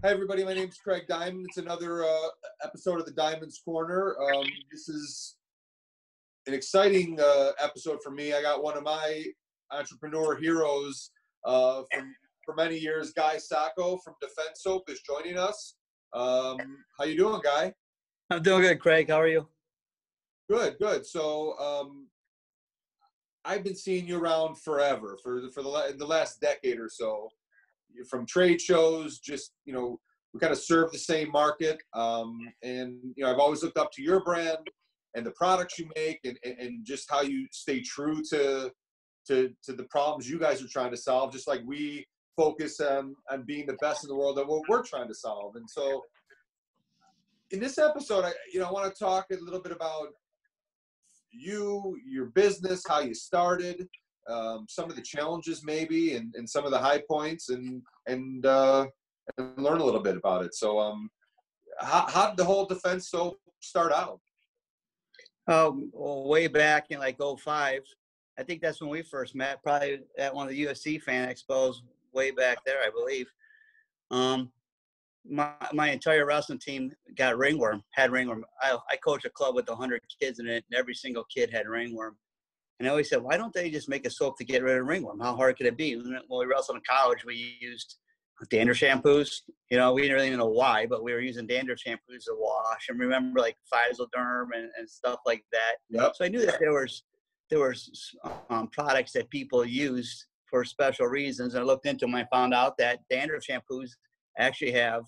Hi, everybody. My name is Craig Diamond. It's another episode of the Diamond's Corner. This is an exciting episode for me. I got one of my entrepreneur heroes for many years, Guy Sako from Defense Soap, is joining us. How you doing, Guy? I'm doing good, Craig. How are you? Good, good. So I've been seeing you around forever, for the last decade or so. From trade shows, just, we kind of serve the same market. And, I've always looked up to your brand and the products you make and just how you stay true to the problems you guys are trying to solve, just like we focus on being the best in the world at what we're trying to solve. And so in this episode, I want to talk a little bit about your business, how you started, some of the challenges maybe, and some of the high points, and learn a little bit about it. So how did the whole Defense Soap start out? Way back in like 2005. I think that's when we first met, probably at one of the UFC fan expos way back there, I believe. My entire wrestling team had ringworm. I coached a club with 100 kids in it, and every single kid had ringworm. And I always said, why don't they just make a soap to get rid of ringworm? How hard could it be? When we wrestled in college, we used dandruff shampoos. We didn't really know why, but we were using dandruff shampoos to wash. And remember, like Physoderm and stuff like that. Yep. So I knew that there was products that people used for special reasons. And I looked into them. I found out that dandruff shampoos actually have,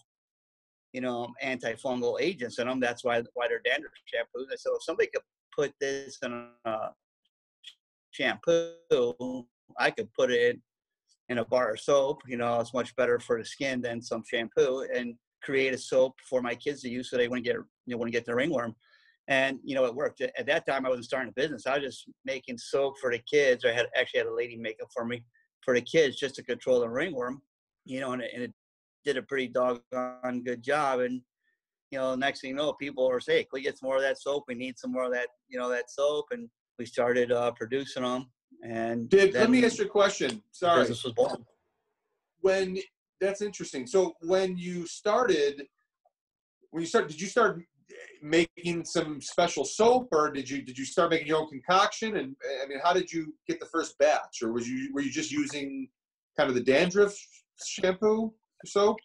antifungal agents in them. That's why they're dandruff shampoos. And so if somebody could put this in a shampoo, I could put it in a bar of soap. It's much better for the skin than some shampoo, and create a soap for my kids to use so they wouldn't get the ringworm. And it worked. At that time, I wasn't starting a business. I was just making soap for the kids. I actually had a lady make it for me for the kids just to control the ringworm. And it did a pretty doggone good job. And next thing you know, people were saying, hey, can we get some more of that soap? We need some more of that, that soap. And we started producing them. And let me ask you a question. Sorry. Business was born. That's interesting. So when you started, did you start making some special soap, or did you start making your own concoction? And I mean, how did you get the first batch, or were you just using kind of the dandruff shampoo soap?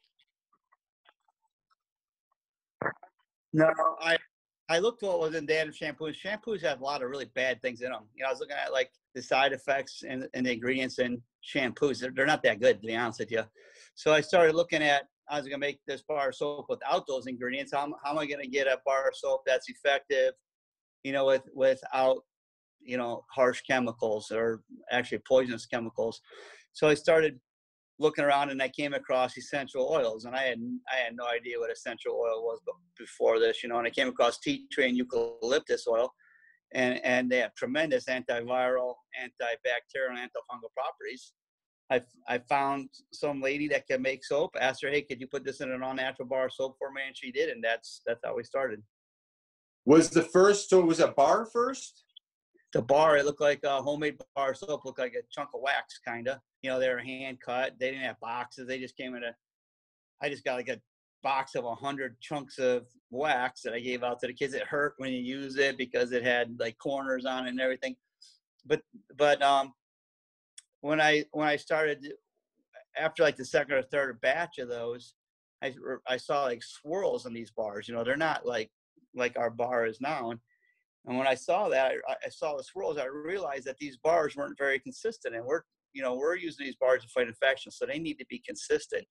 No, I looked at what was in dandruff shampoos. Shampoos have a lot of really bad things in them. I was looking at like the side effects and the ingredients in shampoos. They're not that good, to be honest with you. So I started looking at, I was going to make this bar of soap without those ingredients. How am I going to get a bar of soap that's effective, without, harsh chemicals or actually poisonous chemicals? So I started looking around, and I came across essential oils, and I had no idea what essential oil was before this, and I came across tea tree and eucalyptus oil, and they have tremendous antiviral, antibacterial, and antifungal properties. I found some lady that can make soap, asked her, hey, could you put this in an all-natural bar of soap for me? And she did, and that's how we started. Was a bar first? The bar, it looked like a homemade bar of soap, looked like a chunk of wax, kind of. They were hand cut. They didn't have boxes. They just came I just got like a box of 100 chunks of wax that I gave out to the kids. It hurt when you use it because it had like corners on it and everything. But when I started, after like the second or third batch of those, I saw like swirls in these bars. They're not like our bar is now. And when I saw that, I saw the swirls, I realized that these bars weren't very consistent. And we're using these bars to fight infections, so they need to be consistent.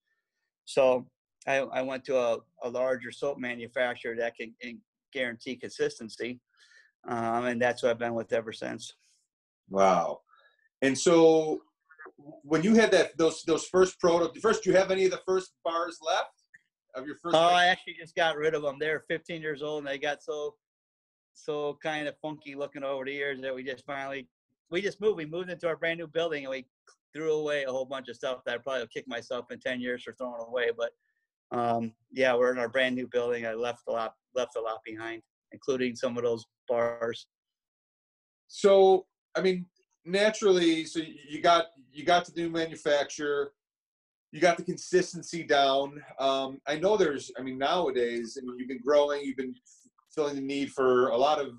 So I went to a larger soap manufacturer that can guarantee consistency. And that's what I've been with ever since. Wow. And so when you had those first do you have any of the first bars left of your first? Oh, I actually just got rid of them. They're 15 years old, and they got so kind of funky looking over the years that we just moved. We moved into our brand new building, and we threw away a whole bunch of stuff that I probably will kick myself in 10 years for throwing away. But we're in our brand new building. I left a lot behind, including some of those bars. So, I mean, naturally, so you got the new manufacturer, you got the consistency down. I know I mean, nowadays, I mean, you've been growing, you've been feeling the need for a lot of,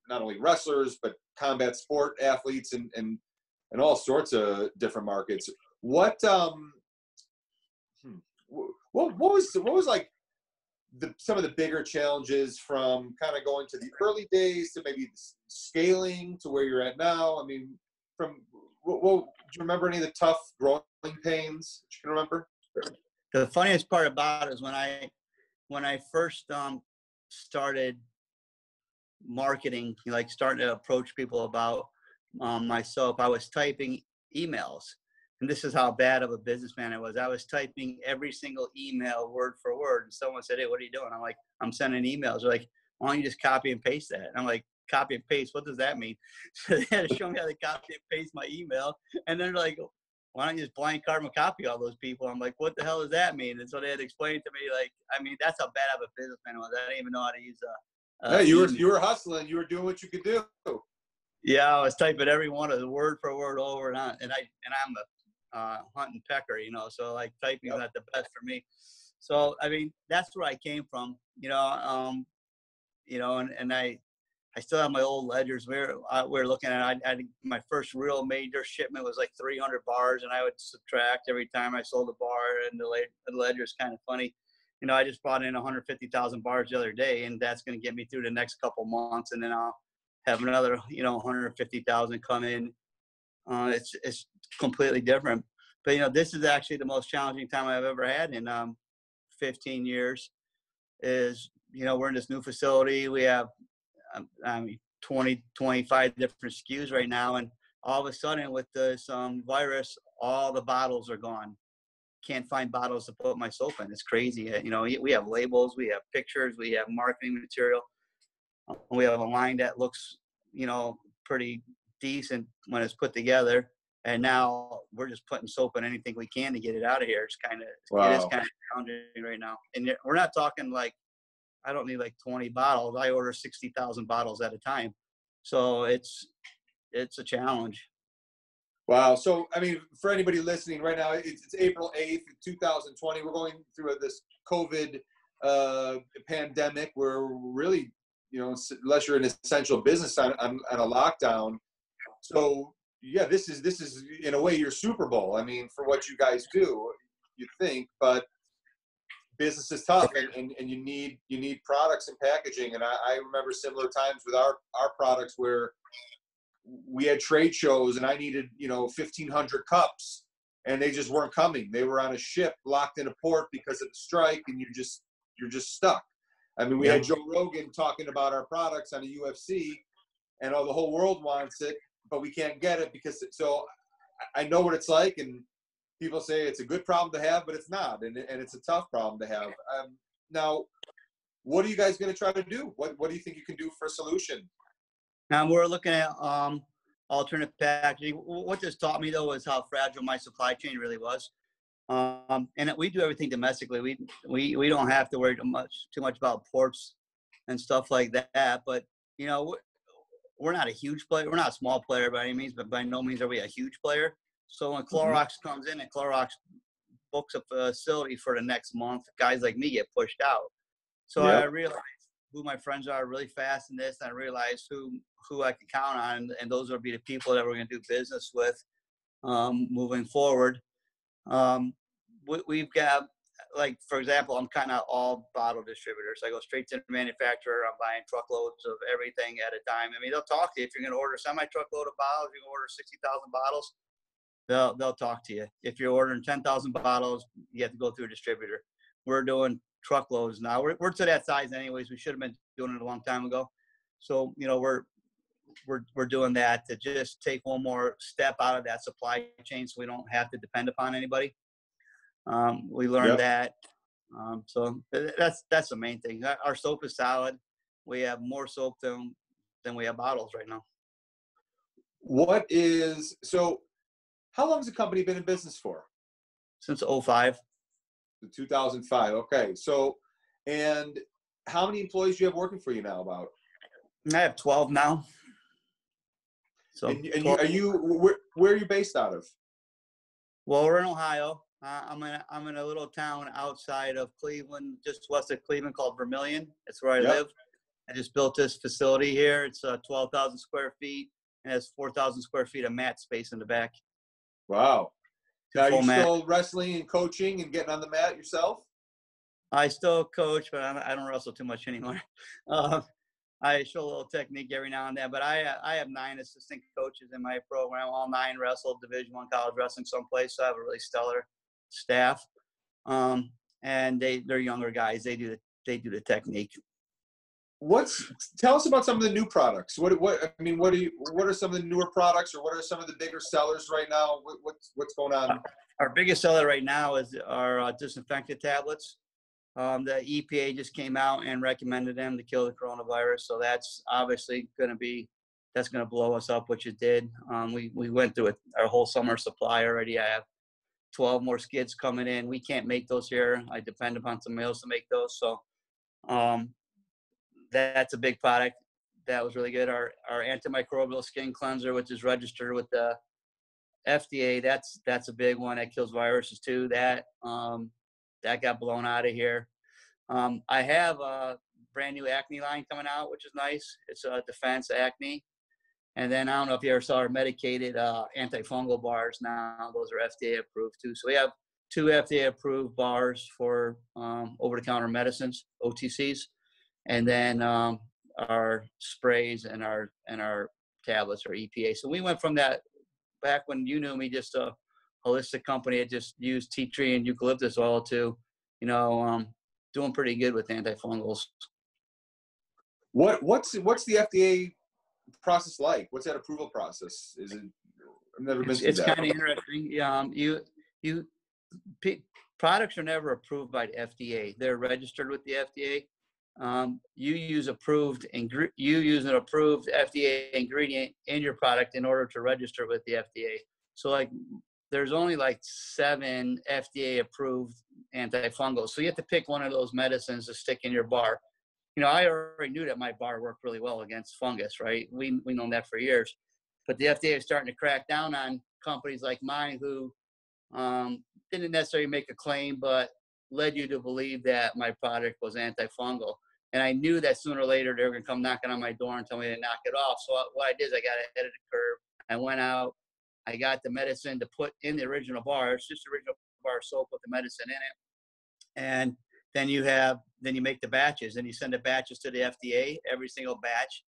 not only wrestlers, but combat sport athletes and all sorts of different markets. What was like some of the bigger challenges from kind of going to the early days to maybe scaling to where you're at now? I mean, do you remember any of the tough growing pains that you can remember? The funniest part about it is when I first started marketing, like starting to approach people about myself, I was typing emails. And this is how bad of a businessman I was. I was typing every single email word for word. And someone said, "Hey, what are you doing?" I'm like, "I'm sending emails." They're like, "Why don't you just copy and paste that?" And I'm like, "Copy and paste? What does that mean?" So they had to show me how to copy and paste my email. And then they're like, "Why don't you just blank carbon copy all those people?" I'm like, "What the hell does that mean?" And so they had to explain to me, like, I mean, that's how bad of a businessman I was. I didn't even know how to use Hey, you were hustling. You were doing what you could do. Yeah, I was typing every one of the word for word over and on. And I'm a hunt and pecker, so like typing is not the best for me. So I mean, that's where I came from, and I still have my old ledgers. We're looking at, my first real major shipment was like 300 bars, and I would subtract every time I sold a bar, and the ledger is kind of funny. I just brought in 150,000 bars the other day, and that's going to get me through the next couple months, and then I'll have another, 150,000 come in. It's completely different. But, this is actually the most challenging time I've ever had in 15 years is, we're in this new facility. We have 20, 25 different SKUs right now. And all of a sudden with this virus, all the bottles are gone. Can't find bottles to put my soap in. It's crazy. We have labels, we have pictures, we have marketing material. We have a line that looks, pretty decent when it's put together. And now we're just putting soap in anything we can to get it out of here. It is kind of challenging right now. And we're not talking like, I don't need like 20 bottles. I order 60,000 bottles at a time. So it's a challenge. Wow. So, I mean, for anybody listening right now, it's April 8th, 2020. We're going through this COVID pandemic where really, unless you're an essential business on a lockdown. So, yeah, this is in a way your Super Bowl. I mean, for what you guys do, you think, but business is tough, and you need products and packaging. And I remember similar times with our products where we had trade shows and I needed 1,500 cups, and they just weren't coming. They were on a ship locked in a port because of the strike, and you're just stuck. I mean, we had Joe Rogan talking about our products on the UFC, and the whole world wants it, but we can't get it because. So I know what it's like, and people say it's a good problem to have, but it's not, and it's a tough problem to have. Now, what are you guys going to try to do? What do you think you can do for a solution? Now we're looking at alternate packaging. What this taught me though is how fragile my supply chain really was. And we do everything domestically. We don't have to worry too much about ports and stuff like that. But we're not a huge player. We're not a small player by any means, but by no means are we a huge player. So when Clorox comes in and Clorox books a facility for the next month, guys like me get pushed out. So I realized who my friends are really fast in this. And I realized who I can count on, and those will be the people that we're going to do business with moving forward. We've got, like, for example, I'm kind of all bottle distributors. I go straight to the manufacturer. I'm buying truckloads of everything at a time. I mean, they'll talk to you. If you're going to order semi-truckload of bottles, you're going to order 60,000 bottles, they'll talk to you. If you're ordering 10,000 bottles, you have to go through a distributor. We're doing truckloads now. We're to that size anyways. We should have been doing it a long time ago. So, we're doing that to just take one more step out of that supply chain so we don't have to depend upon anybody. We learned that. So that's the main thing. Our soap is solid. We have more soap than we have bottles right now. So how long has the company been in business for? Since 2005. 2005. Okay. So, and how many employees do you have working for you now about? I have 12 now. So where are you based out of? Well, we're in Ohio. I'm in a little town outside of Cleveland, just west of Cleveland, called Vermilion. That's where I Yep. live. I just built this facility here. It's 12,000 square feet and has 4,000 square feet of mat space in the back. Wow. Now, are you mat. still wrestling and coaching and getting on the mat yourself? I still coach, but I don't wrestle too much anymore. I show a little technique every now and then, but I have 9 assistant coaches in my program. All 9 wrestle Division I college wrestling someplace. So I have a really stellar staff, and they're younger guys. They do the technique. Tell us about some of the new products. What are some of the newer products, or what are some of the bigger sellers right now? What's going on? Our biggest seller right now is our disinfectant tablets. The EPA just came out and recommended them to kill the coronavirus. So that's obviously going to blow us up, which it did. We went through our whole summer supply already. I have 12 more skids coming in. We can't make those here. I depend upon somebody else to make those. So that's a big product. That was really good. Our antimicrobial skin cleanser, which is registered with the FDA, that's a big one. That kills viruses too. That got blown out of here. I have a brand new acne line coming out, which is nice. It's a defense acne. And then I don't know if you ever saw our medicated antifungal bars now. Those are FDA approved too. So we have 2 FDA approved bars for over-the-counter medicines, OTCs, and then our sprays and our tablets are EPA. So we went from that back when you knew me, just a holistic company that just used tea tree and eucalyptus oil to, doing pretty good with antifungals. What's the FDA process like? What's that approval process? Is it? I've never been through that. It's kind of interesting. Products are never approved by the FDA. They're registered with the FDA. You use an approved FDA ingredient in your product in order to register with the FDA. So there's only 7 FDA approved antifungals. So you have to pick one of those medicines to stick in your bar. I already knew that my bar worked really well against fungus, right? We known that for years. But the FDA is starting to crack down on companies like mine who didn't necessarily make a claim, but led you to believe that my product was antifungal. And I knew that sooner or later they were going to come knocking on my door and tell me to knock it off. So what I did is I got ahead of the curve. I went out. I got the medicine to put in the original bar. It's just the original bar soap with the medicine in it. And then you make the batches, and you send the batches to the FDA, every single batch.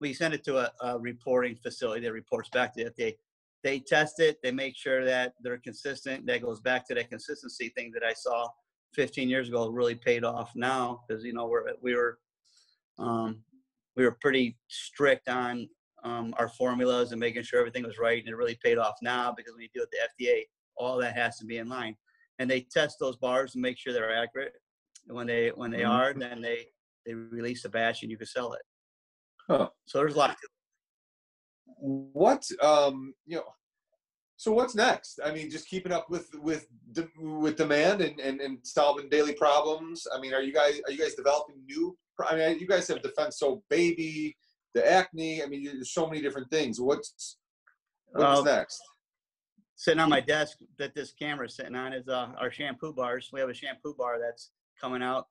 We send it to a reporting facility that reports back to the FDA. They test it. They make sure that they're consistent. That goes back to that consistency thing that I saw 15 years ago really paid off now, because we were pretty strict on our formulas and making sure everything was right, and it really paid off now, because when you deal with the FDA, all that has to be in line, and they test those bars and make sure they're accurate. And when they are, then they release a batch and you can sell it. Huh. So there's a lot. So what's next? I mean, just keeping up with demand and solving daily problems. I mean, are you guys developing new? I mean, you guys have Defense Soap Baby, the acne. I mean, there's so many different things. What's next? Sitting on my desk that this camera is sitting on is our shampoo bars. We have a shampoo bar that's coming out.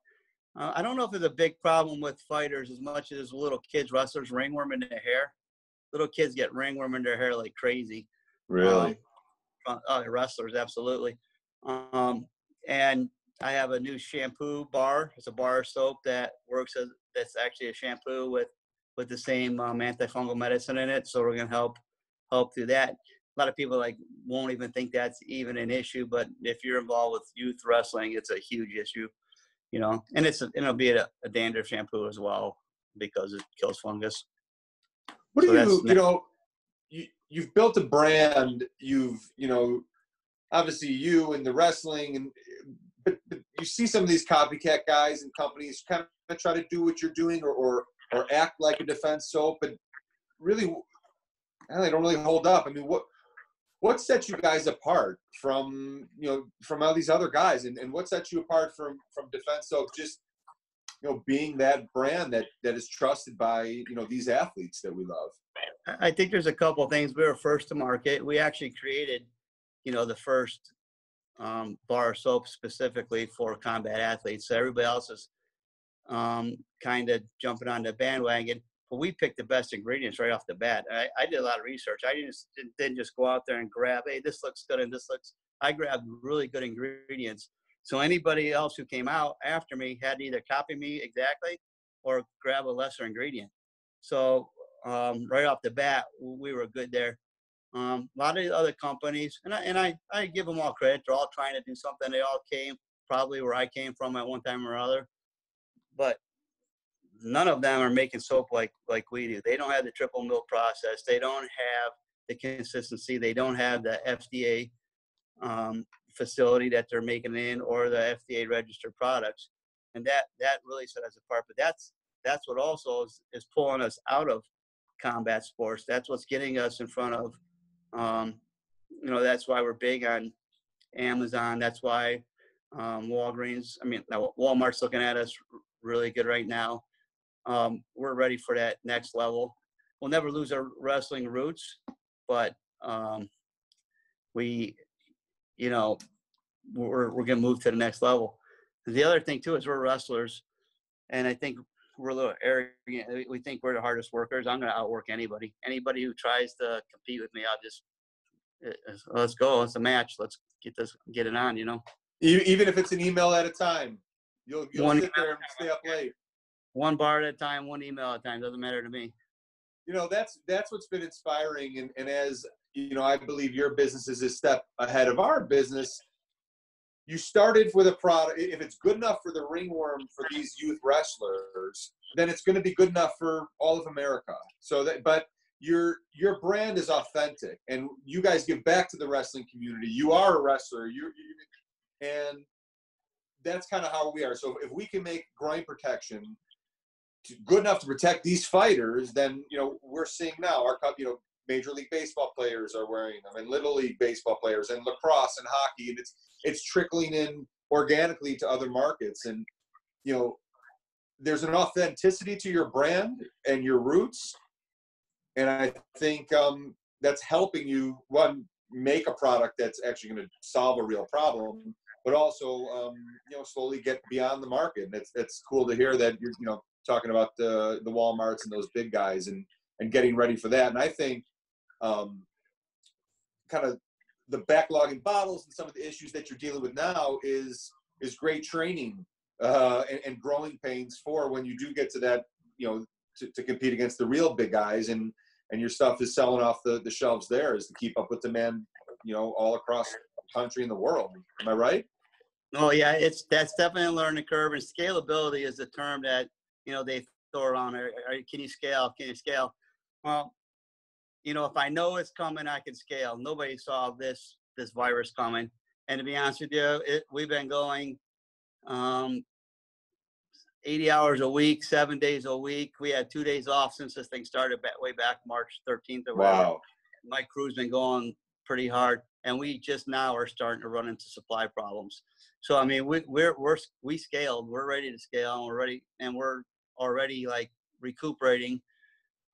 I don't know if there's a big problem with fighters as much as little kids, wrestlers, ringworm in their hair. Little kids get ringworm in their hair like crazy. Really? Wrestlers, absolutely. And I have a new shampoo bar. It's a bar soap that works that's actually a shampoo with the same antifungal medicine in it. So we're going to help through that. A lot of people won't even think that's even an issue, but if you're involved with youth wrestling, it's a huge issue, and it'll be a dandruff shampoo as well, because it kills fungus. What do you've built a brand, obviously you and the wrestling, but you see some of these copycat guys and companies kind of try to do what you're doing or act like a Defense Soap, but really, they don't really hold up. I mean, what sets you guys apart from all these other guys, and what sets you apart from Defense Soap, just being that brand that is trusted by these athletes that we love? I think there's a couple of things. We were first to market. We actually created the first bar soap specifically for combat athletes. So everybody else is kind of jumping on the bandwagon. But we picked the best ingredients right off the bat. I did a lot of research. I didn't just go out there and grab, hey, this looks good and this looks. I grabbed really good ingredients. So anybody else who came out after me had to either copy me exactly or grab a lesser ingredient. So right off the bat, we were good there. A lot of the other companies, and I give them all credit. They're all trying to do something. They all came probably where I came from at one time or other, but none of them are making soap like we do. They don't have the triple mill process. They don't have the consistency. They don't have the FDA facility that they're making in, or the FDA registered products, and that really set us apart. But that's what also is pulling us out of combat sports. That's what's getting us in front of. That's why we're big on Amazon. That's why Walgreens. Walmart's looking at us really good right now. We're ready for that next level. We'll never lose our wrestling roots, but we're going to move to the next level. The other thing too is we're wrestlers, and I think we're a little arrogant. We think we're the hardest workers. I'm going to outwork anybody. Anybody who tries to compete with me, I'll just let's go. It's a match. Let's get it on. Even if it's an email at a time, you'll sit there and stay up late. One bar at a time, one email at a time. Doesn't matter to me. That's what's been inspiring. And as I believe your business is a step ahead of our business. You started with a product. If it's good enough for the ringworm for these youth wrestlers, then it's going to be good enough for all of America. But your brand is authentic, and you guys give back to the wrestling community. You are a wrestler. And that's kind of how we are. So if we can make groin protection good enough to protect these fighters, then we're seeing now our Major League Baseball players are wearing them, and Little League baseball players, and lacrosse and hockey, and it's trickling in organically to other markets. And there's an authenticity to your brand and your roots, and I think that's helping you make a product that's actually going to solve a real problem, but also slowly get beyond the market. And it's cool to hear that you're talking about the Walmarts and those big guys and getting ready for that. And I think kind of the backlog in bottles and some of the issues that you're dealing with now is great training and growing pains for when you do get to that, to compete against the real big guys, and your stuff is selling off the shelves there, is to keep up with demand, all across the country and the world. Am I right? Oh yeah, that's definitely a learning curve, and scalability is a term that they throw around. Can you scale? Can you scale? Well, if I know it's coming, I can scale. Nobody saw this virus coming. And to be honest with you, we've been going 80 hours a week, 7 days a week. We had 2 days off since this thing started way back March 13th or whatever. Wow. My crew's been going pretty hard, and we just now are starting to run into supply problems. So we scaled. We're ready to scale, and we're already like recuperating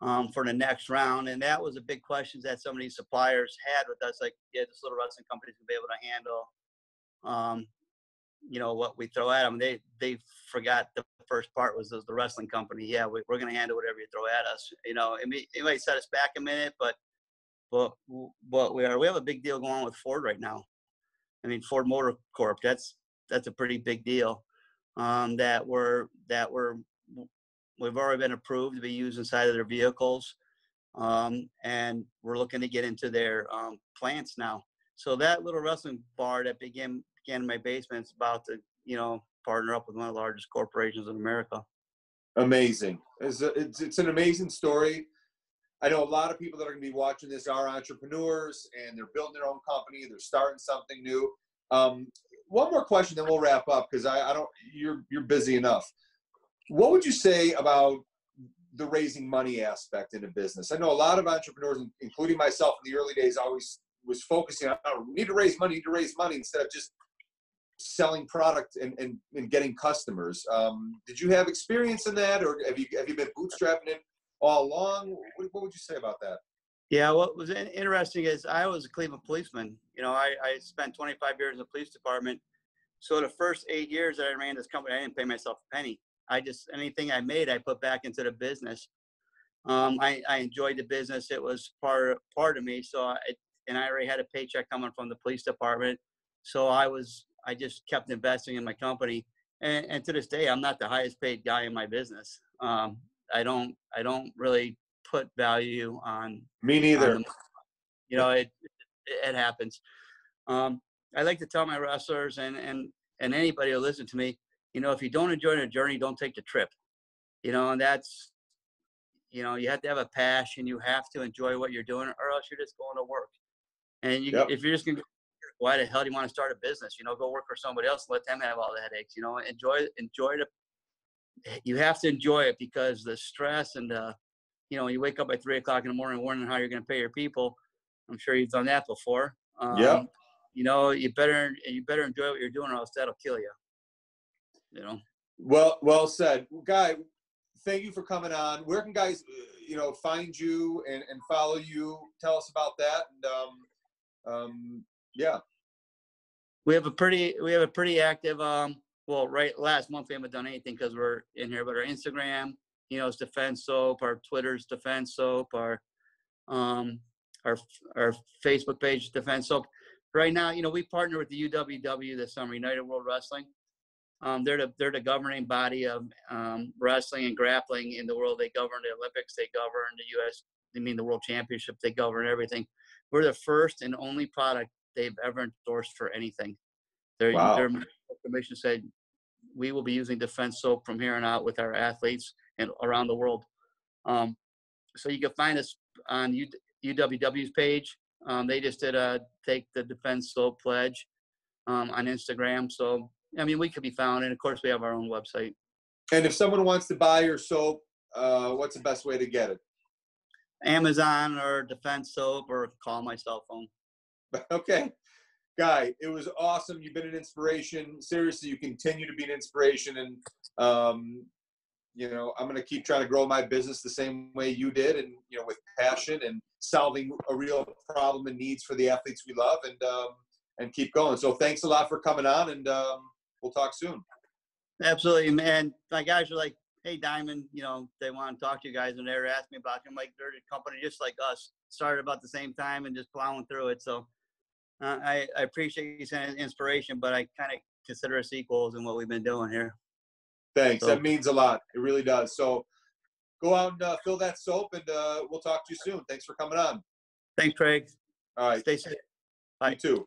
for the next round. And that was a big question that some of these suppliers had with us, like, yeah, this little wrestling company's gonna be able to handle what we throw at them. They forgot the first part was the wrestling company. Yeah, we're going to handle whatever you throw at us. It might set us back a minute, but we have a big deal going on with Ford right now. Ford Motor Corp. That's a pretty big deal. We've already been approved to be used inside of their vehicles, and we're looking to get into their plants now. So that little wrestling bar that began in my basement is about to, partner up with one of the largest corporations in America. Amazing. It's an amazing story. I know a lot of people that are going to be watching this are entrepreneurs, and they're building their own company. They're starting something new. One more question, then we'll wrap up, because you're busy enough. What would you say about the raising money aspect in a business? I know a lot of entrepreneurs, including myself in the early days, always was focusing on, we need to raise money, instead of just selling product and getting customers. Did you have experience in that, or have you been bootstrapping it all along? What would you say about that? Yeah, what was interesting is I was a Cleveland policeman. You know, I spent 25 years in the police department. So the first 8 years that I ran this company, I didn't pay myself a penny. I just, anything I made, I put back into the business. I enjoyed the business. It was part of me. And I already had a paycheck coming from the police department. So I just kept investing in my company. And to this day, I'm not the highest paid guy in my business. I don't really put value on Me neither. the, you know, it happens. I like to tell my wrestlers and anybody who listens to me, you know, if you don't enjoy the journey, don't take the trip. You know, and that's, you know, you have to have a passion. You have to enjoy what you're doing, or else you're just going to work. And Yep. if you're just going to, why the hell do you want to start a business? You know, go work for somebody else and let them have all the headaches. You know, enjoy you have to enjoy it, because the stress and you know, you wake up at 3 o'clock in the morning wondering how you're going to pay your people. I'm sure you've done that before. Yep. You know, you better enjoy what you're doing, or else that'll kill you. You know. Well said, Guy. Thank you for coming on. Where can guys, you know, find you and follow you? Tell us about that. And yeah. We have a pretty active. Well, last month we haven't done anything because we're in here, but our Instagram, you know, is Defense Soap. Our Twitter's Defense Soap. Our Facebook page is Defense Soap. Right now, you know, we partner with the UWW this summer, United World Wrestling. They're the governing body of wrestling and grappling in the world. They govern the Olympics. They govern the World Championship. They govern everything. We're the first and only product they've ever endorsed for anything. Wow. Their commission said, we will be using Defense Soap from here on out with our athletes and around the world. So you can find us on UWW's page. They just did a Take the Defense Soap pledge on Instagram. So, I mean, we could be found. And of course, we have our own website. And if someone wants to buy your soap, what's the best way to get it? Amazon or Defense Soap, or call my cell phone. Okay. Guy, it was awesome. You've been an inspiration. Seriously, you continue to be an inspiration. And, you know, I'm going to keep trying to grow my business the same way you did, and, you know, with passion and solving a real problem and needs for the athletes we love, and keep going. So thanks a lot for coming on, and we'll talk soon. Absolutely, man. My guys are like, hey, Diamond, you know, they want to talk to you guys, and they're asking me about you. I'm like, they're a company just like us, started about the same time and just plowing through it. So I appreciate you sending inspiration, but I kind of consider us equals in what we've been doing here. Thanks. So, that means a lot. It really does. So go out and fill that soap, and we'll talk to you soon. Thanks for coming on. Thanks, Craig. All right. Stay safe. Bye. You too.